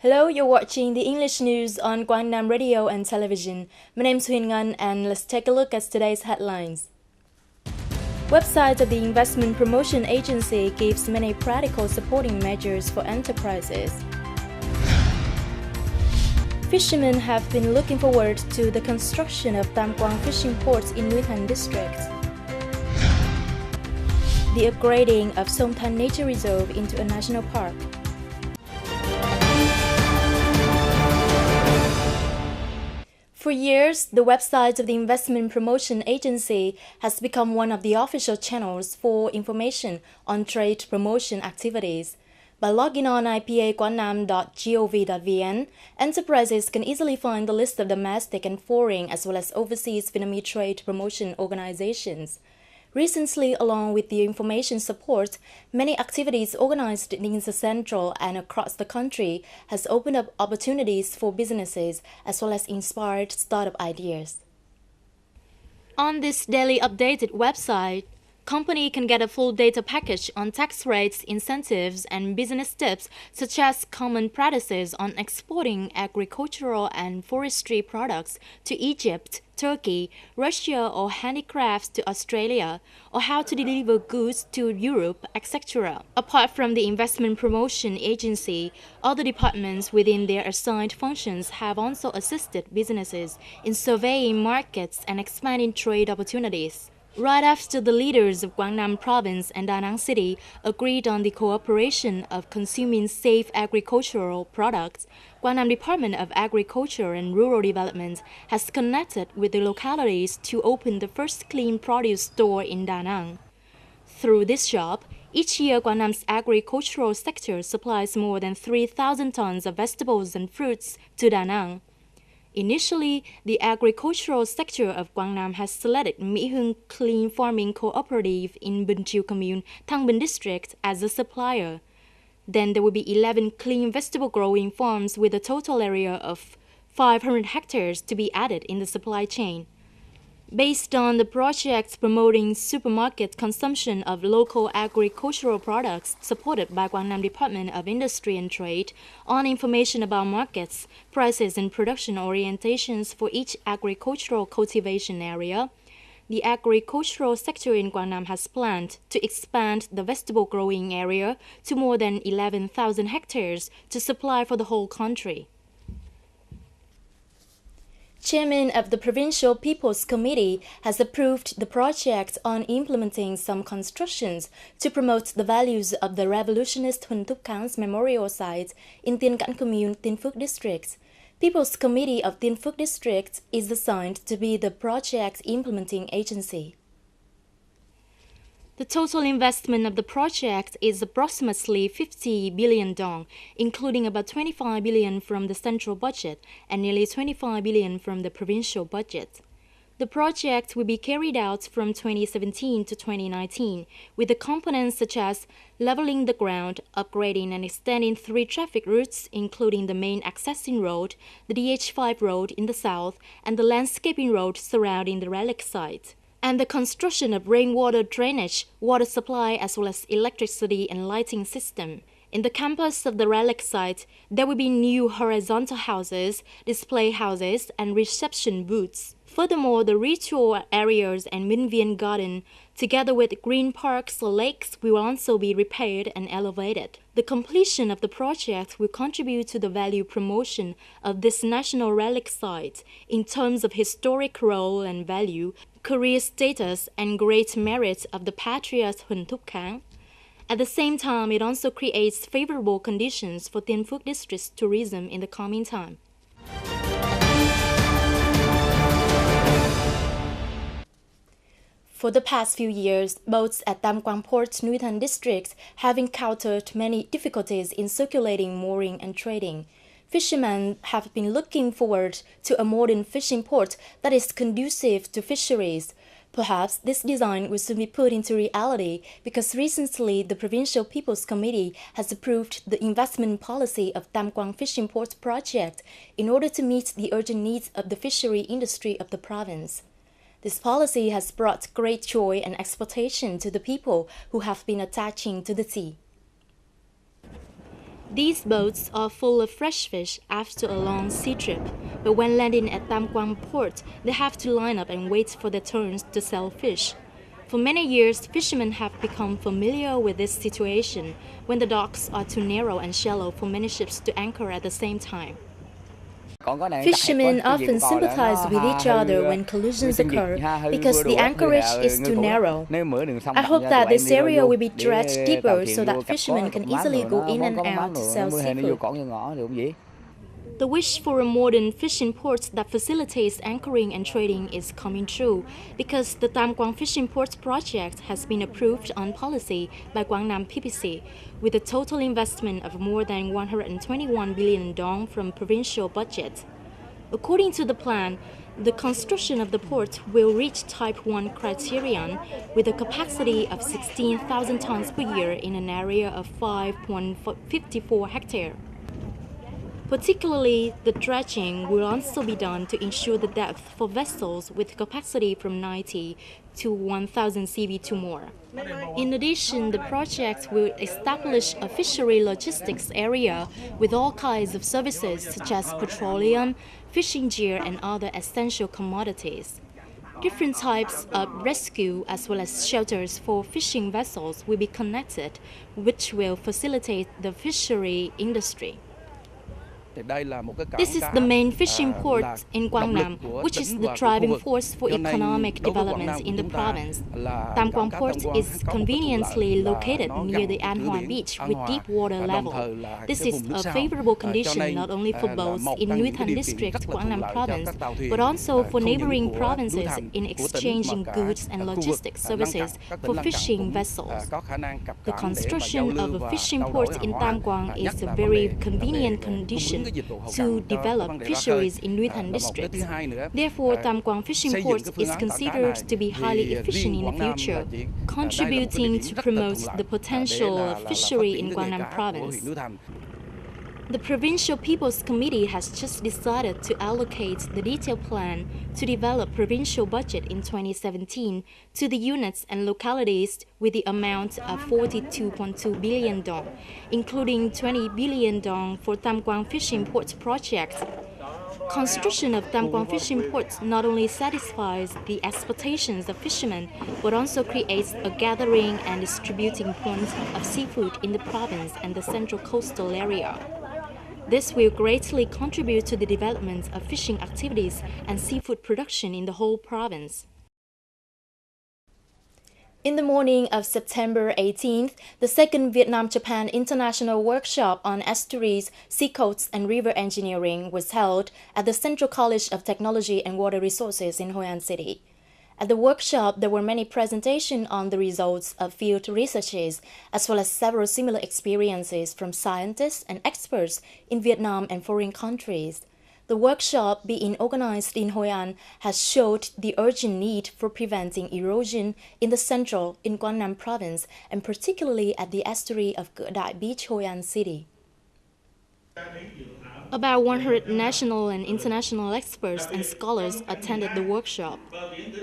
Hello, you're watching the English news on Quang Radio and Television. My name's Huyen Ngan and let's take a look at today's headlines. Website of the Investment Promotion Agency gives many practical supporting measures for enterprises. Fishermen have been looking forward to the construction of Tam Quang fishing port in Nguyen Thanh district. The upgrading of Sông Thanh Nature Reserve into a national park. For years, the website of the Investment Promotion Agency has become one of the official channels for information on trade promotion activities. By logging on ipa.quangnam.gov.vn, enterprises can easily find the list of domestic and foreign as well as overseas Vietnamese trade promotion organizations. Recently, along with the information support, many activities organized in the central and across the country has opened up opportunities for businesses as well as inspired startup ideas. On this daily updated website, company can get a full data package on tax rates, incentives, and business tips such as common practices on exporting agricultural and forestry products to Egypt, Turkey, Russia, or handicrafts to Australia, or how to deliver goods to Europe, etc. Apart from the Investment Promotion Agency, other departments within their assigned functions have also assisted businesses in surveying markets and expanding trade opportunities. Right after the leaders of Quang Nam Province and Da Nang City agreed on the cooperation of consuming safe agricultural products, Quang Nam Department of Agriculture and Rural Development has connected with the localities to open the first clean produce store in Da Nang. Through this shop, each year Quang Nam's agricultural sector supplies more than 3,000 tons of vegetables and fruits to Da Nang. Initially, the agricultural sector of Quang Nam has selected Mỹ Hưng Clean Farming Cooperative in Bình Chiêu Commune, Thang Binh District as a supplier. Then there will be 11 clean vegetable growing farms with a total area of 500 hectares to be added in the supply chain. Based on the project promoting supermarket consumption of local agricultural products supported by Quang Nam Department of Industry and Trade on information about markets, prices and production orientations for each agricultural cultivation area, the agricultural sector in Quang Nam has planned to expand the vegetable growing area to more than 11,000 hectares to supply for the whole country. Chairman of the Provincial People's Committee has approved the project on implementing some constructions to promote the values of the revolutionist Huỳnh Thúc Khang's memorial site in Tiên Cảng Commune, Tiên Phước District. People's Committee of Tiên Phước District is assigned to be the project implementing agency. The total investment of the project is approximately 50 billion dong, including about 25 billion from the central budget and nearly 25 billion from the provincial budget. The project will be carried out from 2017 to 2019, with the components such as leveling the ground, upgrading and extending 3 traffic routes, including the main accessing road, the DH5 road in the south, and the landscaping road surrounding the relic site, and the construction of rainwater drainage, water supply, as well as electricity and lighting system. In the campus of the relic site, there will be new horizontal houses, display houses, and reception booths. Furthermore, the ritual areas and Minh Viên Garden, together with green parks or lakes, will also be repaired and elevated. The completion of the project will contribute to the value promotion of this national relic site in terms of historic role and value, career status, and great merit of the patriot Huỳnh Thúc Khang. At the same time, it also creates favorable conditions for Tiên Phước District's tourism in the coming time. For the past few years, boats at Tam Quang Port, Nguyen Thanh District have encountered many difficulties in circulating, mooring, and trading. Fishermen have been looking forward to a modern fishing port that is conducive to fisheries. Perhaps this design will soon be put into reality because recently the Provincial People's Committee has approved the investment policy of Tam Quang Fishing Port project in order to meet the urgent needs of the fishery industry of the province. This policy has brought great joy and exploitation to the people who have been attaching to the sea. These boats are full of fresh fish after a long sea trip, but when landing at Tam Quang port, they have to line up and wait for their turns to sell fish. For many years, fishermen have become familiar with this situation when the docks are too narrow and shallow for many ships to anchor at the same time. Fishermen often sympathize with each other when collisions occur because the anchorage is too narrow. I hope that this area will be dredged deeper so that fishermen can easily go in and out to sell seafood. The wish for a modern fishing port that facilitates anchoring and trading is coming true because the Tam Quang Fishing Port project has been approved on policy by Quang PPC with a total investment of more than 121 billion dong from provincial budget. According to the plan, the construction of the port will reach Type 1 criterion with a capacity of 16,000 tons per year in an area of 5.54 hectares. Particularly, the dredging will also be done to ensure the depth for vessels with capacity from 90 to 1,000 cv to more. In addition, the project will establish a fishery logistics area with all kinds of services such as petroleum, fishing gear, and other essential commodities. Different types of rescue as well as shelters for fishing vessels will be connected, which will facilitate the fishery industry. This is the main fishing port in Quang Nam, which is the driving force for economic development in the province. Tam Quang Port is conveniently located near the An Hoa beach with deep water level. This is a favorable condition not only for boats in Nui Than district, Quang Nam province, but also for neighboring provinces in exchanging goods and logistics services for fishing vessels. The construction of a fishing port in Tam Quang is a very convenient condition to develop fisheries in Nui Than district. Therefore, Tam Quang Fishing Port is considered to be highly efficient in the future, contributing to promote the potential of fishery in Quang Nam province. The Provincial People's Committee has just decided to allocate the detailed plan to develop provincial budget in 2017 to the units and localities with the amount of 42.2 billion dong, including 20 billion dong for Tam Quang Fishing Port project. Construction of Tam Quang Fishing Port not only satisfies the expectations of fishermen, but also creates a gathering and distributing point of seafood in the province and the central coastal area. This will greatly contribute to the development of fishing activities and seafood production in the whole province. In the morning of September 18th, the second Vietnam-Japan International Workshop on Estuaries, Seacoasts and River Engineering was held at the Central College of Technology and Water Resources in Hoi An City. At the workshop, there were many presentations on the results of field researches, as well as several similar experiences from scientists and experts in Vietnam and foreign countries. The workshop being organized in Hoi An has showed the urgent need for preventing erosion in the central in Quang Nam province, and particularly at the estuary of Cửa Đại Beach, Hoi An City. About 100 national and international experts and scholars attended the workshop.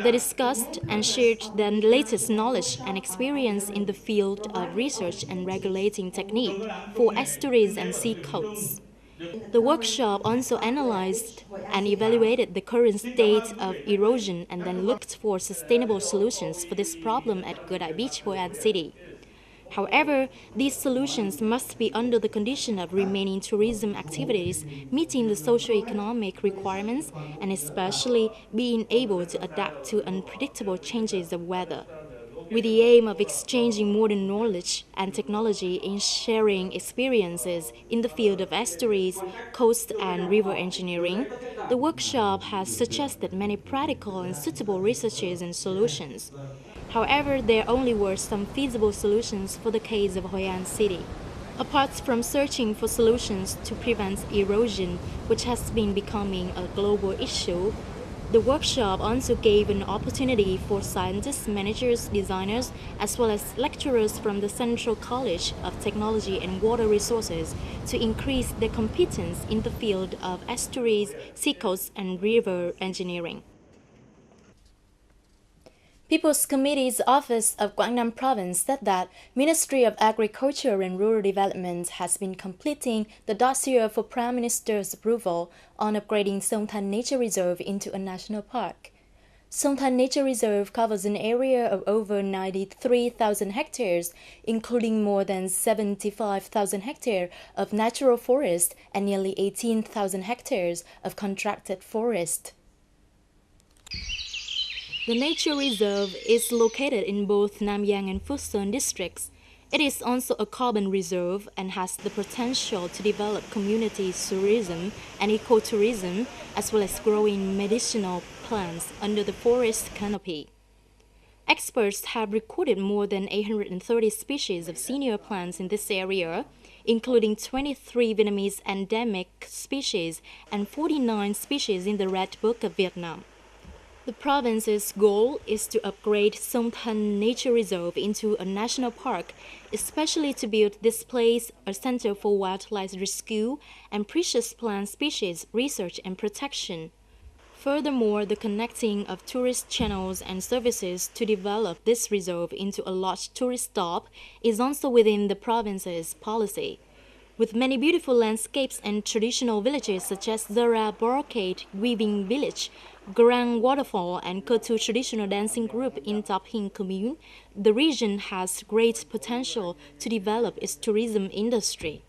They discussed and shared their latest knowledge and experience in the field of research and regulating technique for estuaries and seacoasts. The workshop also analyzed and evaluated the current state of erosion and then looked for sustainable solutions for this problem at Cửa Đại Beach, Hoi An City. However, these solutions must be under the condition of remaining tourism activities, meeting the socio-economic requirements, and especially being able to adapt to unpredictable changes of weather. With the aim of exchanging modern knowledge and technology in sharing experiences in the field of estuaries, coast and river engineering, the workshop has suggested many practical and suitable researches and solutions. However, there only were some feasible solutions for the case of Hoi An City. Apart from searching for solutions to prevent erosion, which has been becoming a global issue, the workshop also gave an opportunity for scientists, managers, designers, as well as lecturers from the Central College of Technology and Water Resources to increase their competence in the field of estuaries, seacoasts, and river engineering. People's Committee's Office of Quang Province said that Ministry of Agriculture and Rural Development has been completing the dossier for Prime Minister's approval on upgrading Sông Than Nature Reserve into a national park. Sông Than Nature Reserve covers an area of over 93,000 hectares, including more than 75,000 hectares of natural forest and nearly 18,000 hectares of contracted forest. The nature reserve is located in both Nam Giang and Phước Sơn districts. It is also a carbon reserve and has the potential to develop community tourism and ecotourism, as well as growing medicinal plants under the forest canopy. Experts have recorded more than 830 species of senior plants in this area, including 23 Vietnamese endemic species and 49 species in the Red Book of Vietnam. The province's goal is to upgrade Sông Than Nature Reserve into a national park, especially to build this place a center for wildlife rescue and precious plant species research and protection. Furthermore, the connecting of tourist channels and services to develop this reserve into a large tourist stop is also within the province's policy. With many beautiful landscapes and traditional villages such as Zara Boracade Weaving Village, Grand Waterfall and Cơ Tu traditional dancing group in Tap Hing commune, the region has great potential to develop its tourism industry.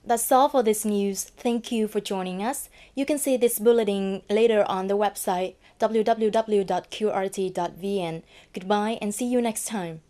That's all for this news. Thank you for joining us. You can see this bulletin later on the website www.qrt.vn. Goodbye and see you next time.